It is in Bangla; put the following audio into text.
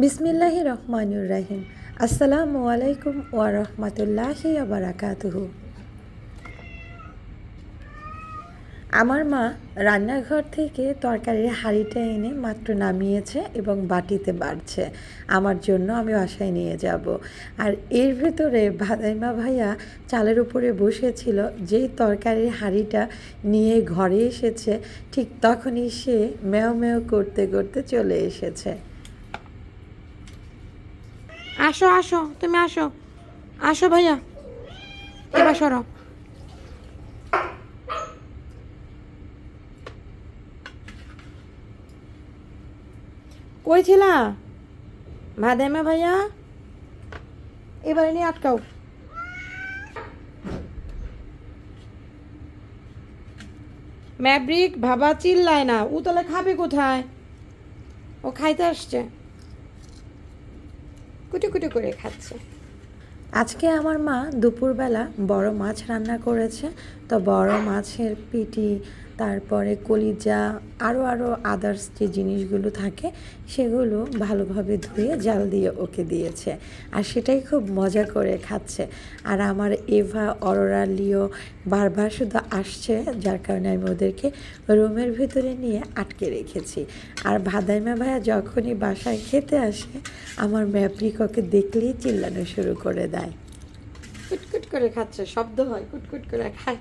বিসমিল্লাহির রহমানির রহিম। আসসালামু আলাইকুম ওয়া রাহমাতুল্লাহি ওয়া বারাকাতুহু। আমার মা রান্নাঘর থেকে তরকারির হাঁড়িটা এনে মাত্র নামিয়েছে এবং বাটিতে বাড়ছে আমার জন্য, আমি বাসায় নিয়ে যাব। আর এর ভেতরে ভাদাইমা ভাইয়া চালের উপরে বসেছিল, যেই তরকারির হাঁড়িটা নিয়ে ঘরে এসেছে ঠিক তখনই সে ম্যাও ম্যাও করতে করতে চলে এসেছে। আসো আসো, তুমি আসো, আসো ভাইয়া, এবার সরো। কই ছিলা ভাদাইমা ভাইয়া? এবারে নিয়ে আটকাও। ম্যাব্রিক ভাবা চিল্লায় না, ও তাহলে খাবে কোথায়? ও খাইতে আসছে, কুটি কুটি করে খাচ্ছে। আজকে আমার মা দুপুরবেলা বড় মাছ রান্না করেছে। তো বড় মাছের পিটি, তারপরে কলিজা, আরও আদার্স যে জিনিসগুলো থাকে সেগুলো ভালোভাবে ধুয়ে জাল দিয়ে ওকে দিয়েছে, আর সেটাই খুব মজা করে খাচ্ছে। আর আমার এভা, অরোরা, লিও বারবার শুধু আসছে, যার কারণে আমি ওদেরকে রুমের ভিতরে নিয়ে আটকে রেখেছি। আর ভাদাইমা ভাইয়া যখনই বাসায় খেতে আসে আমার ম্যাপ্রিক ওকে দেখলেই চিল্লানো শুরু করে দেয়। কুটকুট করে খাচ্ছে, শব্দ হয়, কুটকুট করে খায়।